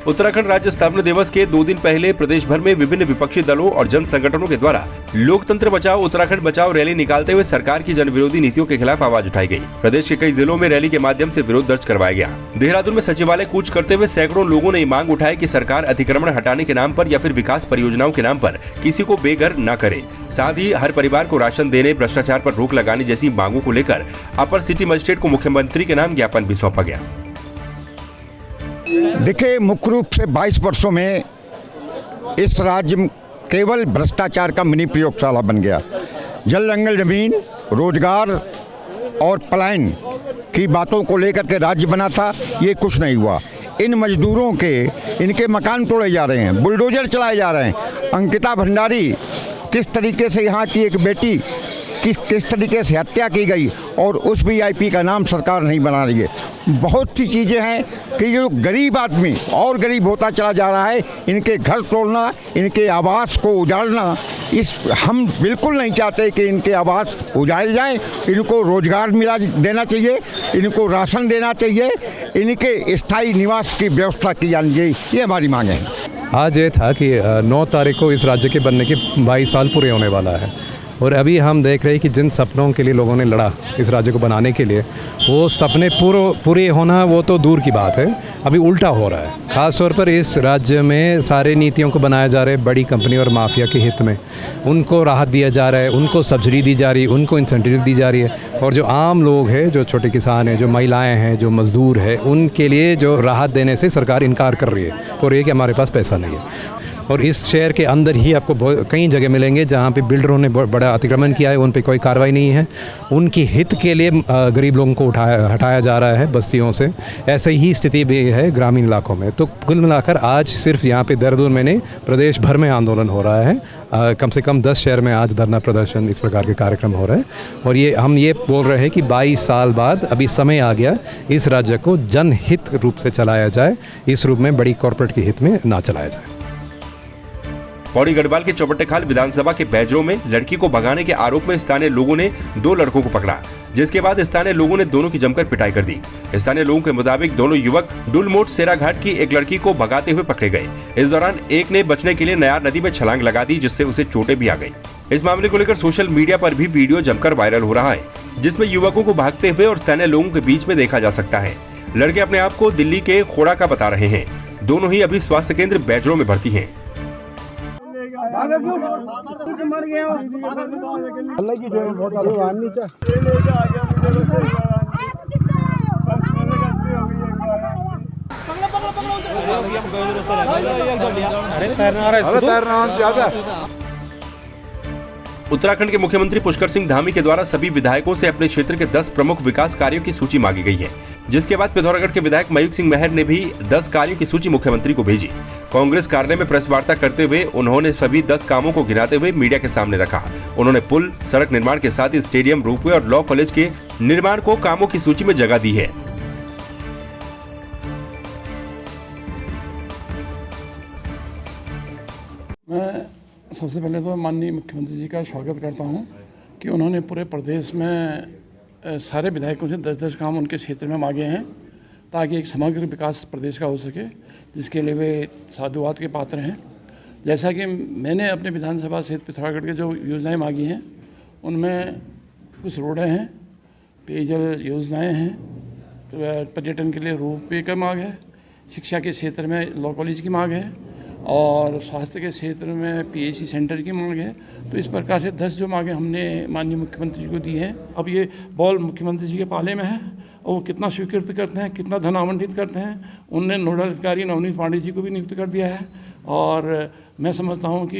उत्तराखंड राज्य स्थापना दिवस के 2 दिन पहले प्रदेश भर में विभिन्न विपक्षी दलों और जन संगठनों के द्वारा लोकतंत्र बचाओ उत्तराखंड बचाओ रैली निकालते हुए सरकार की जन विरोधी नीतियों के खिलाफ आवाज उठाई गई। प्रदेश के कई जिलों में रैली के माध्यम से विरोध दर्ज करवाया गया। देहरादून में सचिवालय कूच करते हुए सैकड़ों लोगों ने मांग उठाई कि सरकार अतिक्रमण हटाने के नाम पर या फिर विकास परियोजनाओं के नाम पर किसी को बेघर न करे। साथ ही हर परिवार को राशन देने, भ्रष्टाचार पर रोक लगाने जैसी मांगों को लेकर अपर सिटी मजिस्ट्रेट को मुख्यमंत्री के नाम ज्ञापन भी सौंपा गया। देखिए, मुख्य रूप से 22 वर्षों में इस राज्य में केवल भ्रष्टाचार का मिनी प्रयोगशाला बन गया। जल जंगल जमीन, रोजगार और पलायन की बातों को लेकर के राज्य बना था, ये कुछ नहीं हुआ। इन मजदूरों के इनके मकान तोड़े जा रहे हैं, बुलडोजर चलाए जा रहे हैं। अंकिता भंडारी किस तरीके से यहाँ की एक बेटी किस तरीके से हत्या की गई और उस वीआईपी का नाम सरकार नहीं बना रही है। बहुत सी चीज़ें हैं कि जो गरीब आदमी और गरीब होता चला जा रहा है, इनके घर तोड़ना, इनके आवास को उजाड़ना, हम बिल्कुल नहीं चाहते कि इनके आवास उजाड़े जाएं। इनको रोजगार देना चाहिए, इनको राशन देना चाहिए, इनके स्थायी निवास की व्यवस्था की जानी चाहिए। ये हमारी मांग है। आज ये था कि 9 तारीख को इस राज्य के बनने के 22 साल पूरे होने वाला है और अभी हम देख रहे हैं कि जिन सपनों के लिए लोगों ने लड़ा इस राज्य को बनाने के लिए, वो सपने पूरे होना वो तो दूर की बात है, अभी उल्टा हो रहा है। ख़ास तौर पर इस राज्य में सारे नीतियों को बनाया जा रहा है बड़ी कंपनी और माफिया के हित में। उनको राहत दिया जा रहा है, उनको सब्सिडी दी जा रही है, उनको इंसेंटिव दी जा रही है और जो आम लोग हैं, जो छोटे किसान हैं, जो महिलाएँ हैं, जो मज़दूर हैं, उनके लिए जो राहत देने से सरकार इनकार कर रही है और ये कि हमारे पास पैसा नहीं है। और इस शहर के अंदर ही आपको कई जगह मिलेंगे जहाँ पे बिल्डरों ने बड़ा अतिक्रमण किया है, उन पे कोई कार्रवाई नहीं है। उनकी हित के लिए गरीब लोगों को हटाया जा रहा है बस्तियों से। ऐसे ही स्थिति भी है ग्रामीण इलाकों में। तो कुल मिलाकर आज सिर्फ यहाँ पे देहरादून में नहीं, प्रदेश भर में आंदोलन हो रहा है। कम से कम 10 शहर में आज धरना प्रदर्शन इस प्रकार के कार्यक्रम हो रहे हैं और ये हम ये बोल रहे हैं कि 22 साल बाद अभी समय आ गया इस राज्य को जनहित रूप से चलाया जाए, इस रूप में बड़ी कॉरपोरेट के हित में ना चलाया जाए। पौड़ी गढ़वाल के चौबट्टेखाल विधानसभा के बैजरों में लड़की को भगाने के आरोप में स्थानीय लोगों ने 2 लड़कों को पकड़ा, जिसके बाद स्थानीय लोगों ने दोनों की जमकर पिटाई कर दी। स्थानीय लोगों के मुताबिक दोनों युवक डुलमोट सेराघाट की एक लड़की को भगाते हुए पकड़े गए। इस दौरान एक ने बचने के लिए नयार नदी में छलांग लगा दी, जिससे उसे चोटें भी आ गई। इस मामले को लेकर सोशल मीडिया पर भी वीडियो जमकर वायरल हो रहा है, जिसमें युवकों को भागते हुए और स्थानीय लोगों के बीच में देखा जा सकता है। लड़के अपने आप को दिल्ली के खोड़ा का बता रहे हैं। दोनों ही अभी स्वास्थ्य केंद्र बैजरों में भर्ती हैं। उत्तराखंड के मुख्यमंत्री पुष्कर सिंह धामी के द्वारा सभी विधायकों से अपने क्षेत्र के 10 प्रमुख विकास कार्यों की सूची मांगी गई है, जिसके बाद पिथौरागढ़ के विधायक मयूख सिंह महर ने भी 10 कार्यों की सूची मुख्यमंत्री को भेजी। कांग्रेस कार्यालय में प्रेस वार्ता करते हुए उन्होंने सभी 10 कामों को गिनाते हुए मीडिया के सामने रखा। उन्होंने पुल, सड़क निर्माण के साथ ही स्टेडियम, रोपवे और लॉ कॉलेज के निर्माण को कामों की सूची में जगह दी है। मैं सबसे पहले तो माननीय मुख्यमंत्री जी का स्वागत करता हूं कि उन्होंने पूरे प्रदेश में सारे विधायकों से 10-10 काम उनके क्षेत्र में मांगे हैं, ताकि एक समग्र विकास प्रदेश का हो सके, जिसके लिए वे साधुवाद के पात्र हैं। जैसा कि मैंने अपने विधानसभा सहित पिथौरागढ़ के जो योजनाएं मांगी हैं, उनमें कुछ रोडें हैं, पेयजल योजनाएं हैं, पर्यटन के लिए रोपवे का मांग है, शिक्षा के क्षेत्र में लॉ कॉलेज की मांग है और स्वास्थ्य के क्षेत्र में पीएचसी सेंटर की मांग है। तो इस प्रकार से 10 जो मांगे हमने माननीय मुख्यमंत्री जी को दी हैं। अब ये बॉल मुख्यमंत्री जी के पाले में है और वो कितना स्वीकृत करते हैं, कितना धन आवंटित करते हैं। उनने नोडल अधिकारी नवनीत पांडे जी को भी नियुक्त कर दिया है और मैं समझता हूँ कि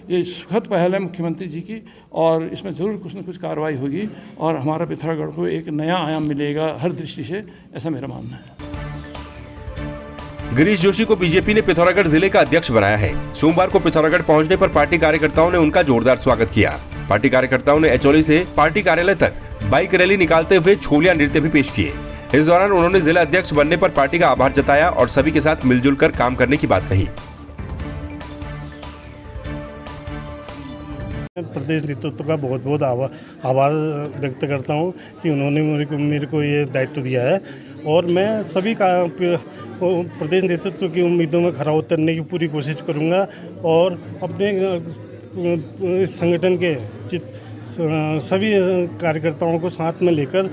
ये सुखद पहल है मुख्यमंत्री जी की और इसमें ज़रूर कुछ न कुछ कार्रवाई होगी और हमारा पिथौरागढ़ को एक नया आयाम मिलेगा हर दृष्टि से, ऐसा मेरा मानना है। गिरीश जोशी को बीजेपी ने पिथौरागढ़ जिले का अध्यक्ष बनाया है। सोमवार को पिथौरागढ़ पहुंचने पर पार्टी कार्यकर्ताओं ने उनका जोरदार स्वागत किया। पार्टी कार्यकर्ताओं ने एचोली से पार्टी कार्यालय तक बाइक रैली निकालते हुए छोलिया नृत्य भी पेश किए। इस दौरान उन्होंने जिला अध्यक्ष बनने पर पार्टी का आभार जताया और सभी के साथ मिलजुल कर काम करने की बात कही। प्रदेश नेतृत्व का बहुत बहुत आभार व्यक्त करता हूं कि उन्होंने मेरे को ये दायित्व दिया है और मैं सभी का प्रदेश नेतृत्व की उम्मीदों में खरा उतरने की पूरी कोशिश करूंगा और अपने इस संगठन के सभी कार्यकर्ताओं को साथ में लेकर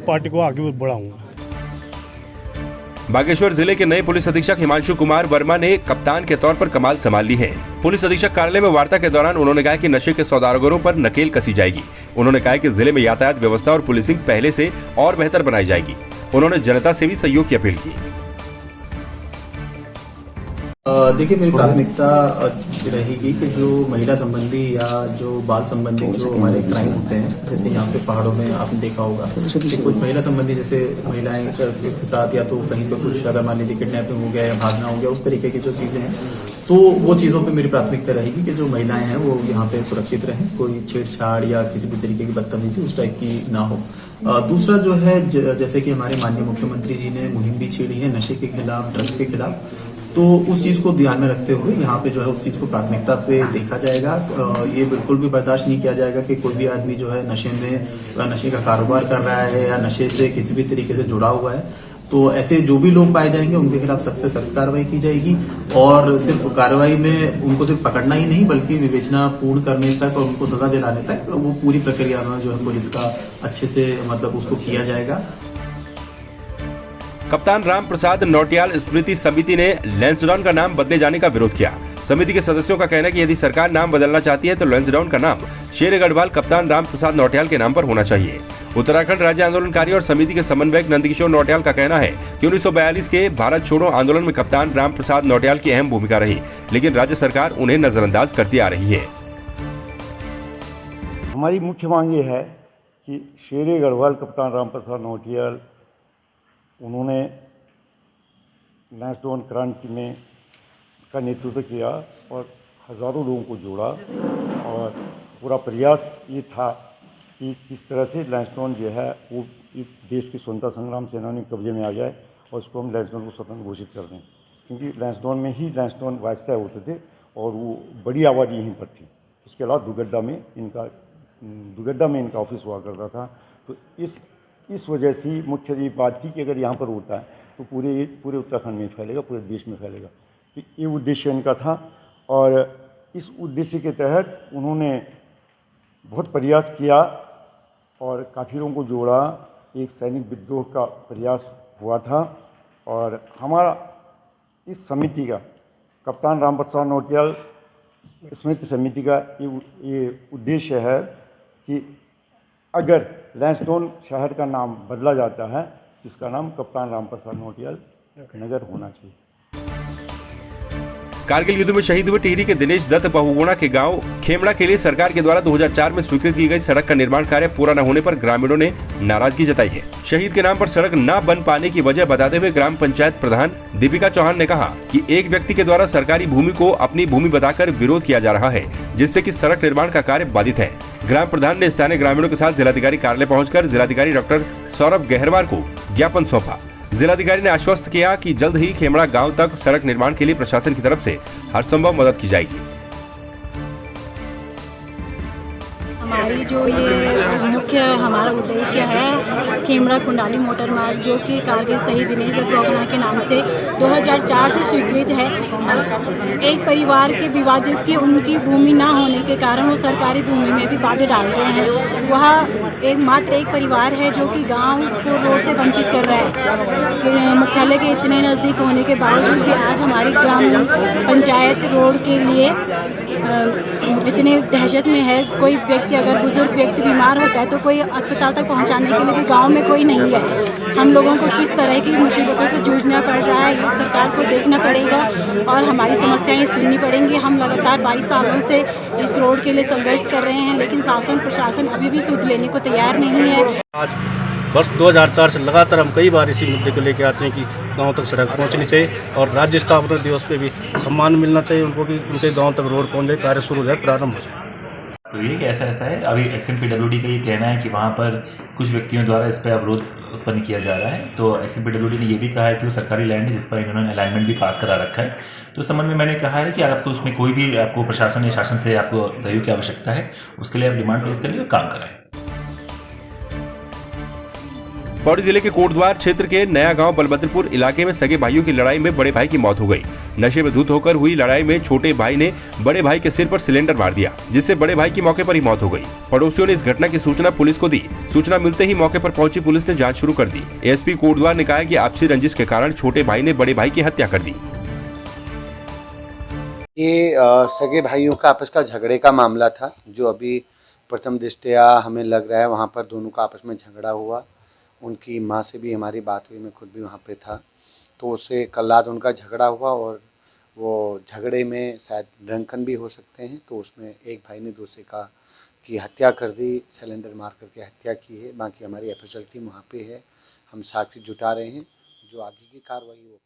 पार्टी को आगे बढ़ाऊंगा। बागेश्वर जिले के नए पुलिस अधीक्षक हिमांशु कुमार वर्मा ने कप्तान के तौर पर कमान संभाल ली है। पुलिस अधीक्षक कार्यालय में वार्ता के दौरान उन्होंने कहा कि नशे के सौदागरों पर नकेल कसी जाएगी। उन्होंने कहा कि जिले में यातायात व्यवस्था और पुलिसिंग पहले से और बेहतर बनाई जाएगी। उन्होंने जनता से भी सहयोग की अपील की। देखिए, मेरी प्राथमिकता रहेगी कि जो महिला संबंधी या जो बाल संबंधी जो हमारे क्राइम होते हैं, जैसे यहाँ पे पहाड़ों में आपने देखा होगा कि कुछ महिला संबंधी जैसे महिलाएं के साथ या तो कहीं पे कुछ अगर मान लीजिए किडनैपिंग हो गया या भागना हो गया, उस तरीके की जो चीजें हैं, तो वो चीज़ों पे मेरी प्राथमिकता रहेगी कि जो महिलाएं हैं वो यहाँ पे सुरक्षित रहें, कोई छेड़छाड़ या किसी भी तरीके की बदतमीजी उस टाइप की ना हो। दूसरा जो है, जैसे कि हमारे माननीय मुख्यमंत्री जी ने मुहिम भी छेड़ी है नशे के खिलाफ, ड्रग्स के खिलाफ, तो उस चीज़ को ध्यान में रखते हुए यहाँ पे जो है उस चीज़ को प्राथमिकता पे देखा जाएगा। ये बिल्कुल भी बर्दाश्त नहीं किया जाएगा कि कोई भी आदमी जो है नशे का कारोबार कर रहा है या नशे से किसी भी तरीके से जुड़ा हुआ है, तो ऐसे जो भी लोग पाए जाएंगे उनके खिलाफ सख्त से सख्त कार्रवाई की जाएगी। और सिर्फ कार्रवाई में उनको सिर्फ पकड़ना ही नहीं बल्कि विवेचना पूर्ण करने तक और उनको सजा दिलाने तक वो पूरी प्रक्रिया में जो है पुलिस का अच्छे से मतलब उसको किया जाएगा। कप्तान राम प्रसाद नौटियाल स्मृति समिति ने लैंसडाउन का नाम बदले जाने का विरोध किया। समिति के सदस्यों का कहना है कि यदि सरकार नाम बदलना चाहती है तो लैंसडाउन का नाम शेर गढ़वाल कप्तान राम प्रसाद नौटियाल के नाम पर होना चाहिए। उत्तराखंड राज्य आंदोलनकारी और समिति के समन्वयक नंदकिशोर नौटियाल का कहना है कि 1942 के भारत छोड़ो आंदोलन में कप्तान राम प्रसाद नौटियाल की अहम भूमिका रही, लेकिन राज्य सरकार उन्हें नजरअंदाज करती आ रही है। हमारी मुख्य मांग ये है कि शेर गढ़वाल कप्तान राम प्रसाद नौटियाल उन्होंने लैंसडाउन क्रांति में का नेतृत्व किया और हज़ारों लोगों को जोड़ा और पूरा प्रयास ये था कि किस तरह से लैंसडाउन जो है वो देश की स्वतंत्रता संग्राम सेनानी कब्जे में आ जाए और उसको हम लैंसडाउन को स्वतंत्र घोषित कर दें, क्योंकि लैंसडाउन में ही लैंसडाउन वायसराय होते थे और वो बड़ी आबादी यहीं पर थी। उसके अलावा दुगड्डा में इनका ऑफिस हुआ करता था। तो इस वजह से मुख्य ये बात थी कि अगर यहाँ पर होता है तो पूरे उत्तराखंड में फैलेगा, पूरे देश में फैलेगा। तो ये उद्देश्य इनका था और इस उद्देश्य के तहत उन्होंने बहुत प्रयास किया और काफ़ी लोगों को जोड़ा। एक सैनिक विद्रोह का प्रयास हुआ था और हमारा इस समिति का कप्तान राम प्रसाद नौटियाल स्मृति समिति का ये उद्देश्य है कि अगर लैंसडाउन शहर का नाम बदला जाता है जिसका नाम कप्तान राम प्रसाद नौटियाल नगर होना चाहिए। कारगिल युद्ध में शहीद हुए टिहरी के दिनेश दत्त बहुगुणा के गांव खेमड़ा के लिए सरकार के द्वारा 2004 में स्वीकृत की गई सड़क का निर्माण कार्य पूरा न होने पर ग्रामीणों ने नाराजगी जताई है। शहीद के नाम पर सड़क न बन पाने की वजह बताते हुए ग्राम पंचायत प्रधान दीपिका चौहान ने कहा कि एक व्यक्ति के द्वारा सरकारी भूमि को अपनी भूमि बताकर विरोध किया जा रहा है, जिससे कि सड़क निर्माण का कार्य बाधित है। ग्राम प्रधान ने स्थानीय ग्रामीणों के साथ जिलाधिकारी कार्यालय पहुंचकर जिलाधिकारी डॉक्टर सौरभ गहरवार को ज्ञापन सौंपा। जिलाधिकारी ने आश्वस्त किया कि जल्द ही खेमड़ा गांव तक सड़क निर्माण के लिए प्रशासन की तरफ से हर संभव मदद की जाएगी। हमारी जो ये मुख्य हमारा उद्देश्य है खेमड़ा कुंडाली मोटर मार्ग जो कि कारगिल शहीद दिनेश दत्त बहुगुणा के नाम से 2004 से स्वीकृत है। एक परिवार के विभाजक की उनकी भूमि ना होने के कारण वो सरकारी भूमि में भी बाधा डाल रहे हैं। वह मात्र एक परिवार है जो कि गांव को रोड से वंचित कर रहा है कि मुख्यालय के इतने नज़दीक होने के बावजूद भी आज हमारी ग्राम पंचायत रोड के लिए इतने दहशत में है। कोई व्यक्ति अगर बुजुर्ग व्यक्ति बीमार होता है तो कोई अस्पताल तक पहुंचाने के लिए भी गांव में कोई नहीं है। हम लोगों को किस तरह की मुसीबतों से जूझना पड़ रहा है ये सरकार को देखना पड़ेगा और हमारी समस्याएं सुननी पड़ेंगी। हम लगातार 22 सालों से इस रोड के लिए संघर्ष कर रहे हैं, लेकिन शासन प्रशासन अभी भी सुध लेने को तैयार नहीं है। आज वर्ष 2004 से लगातार हम कई बार इसी मुद्दे को लेकर आते हैं कि गांव तक सड़क पहुंचनी चाहिए और राज्य स्थापना दिवस पे भी सम्मान मिलना चाहिए उनको कि उनके गांव तक रोड पहुंच जाए, कार्य शुरू हो जाए, प्रारंभ हो जाए। तो ये ऐसा है, अभी XMPWD का ये कहना है कि वहाँ पर कुछ व्यक्तियों द्वारा इस पर अवरोध उत्पन्न किया जा रहा है। तो XMPWD ने ये भी कहा है कि वो सरकारी लैंड है जिस पर इन्होंने अलाइनमेंट भी पास करा रखा है। तो इस संबंध में मैंने कहा है कि आपको उसमें कोई भी आपको प्रशासन या शासन से आपको सहयोग की आवश्यकता है, उसके लिए आप डिमांड प्लेस कर लिए और काम कराएं। पौड़ी जिले के कोटद्वार क्षेत्र के नया गांव बलभद्रपुर इलाके में सगे भाइयों की लड़ाई में बड़े भाई की मौत हो गई। नशे में धुत होकर हुई लड़ाई में छोटे भाई ने बड़े भाई के सिर पर सिलेंडर मार दिया, जिससे बड़े भाई की मौके पर ही मौत हो गई। पड़ोसियों ने इस घटना की सूचना पुलिस को दी। सूचना मिलते ही मौके पर पहुंची पुलिस ने जांच शुरू कर दी। एसपी कोटद्वार ने कहा कि आपसी रंजिश के कारण छोटे भाई ने बड़े भाई की हत्या कर दी। ये सगे भाइयों का आपस का झगड़े का मामला था, जो अभी प्रथम दृष्टया हमें लग रहा है वहाँ पर दोनों का आपस में झगड़ा हुआ। उनकी माँ से भी हमारी बात हुई, मैं खुद भी वहाँ पे था, तो उससे कल रात उनका झगड़ा हुआ और वो झगड़े में शायद ड्रंकन भी हो सकते हैं, तो उसमें एक भाई ने दूसरे की हत्या कर दी, सिलेंडर मार करके हत्या की है। बाकी हमारी एफएसएल टीम वहाँ पे है, हम साक्षी जुटा रहे हैं, जो आगे की कार्रवाई वो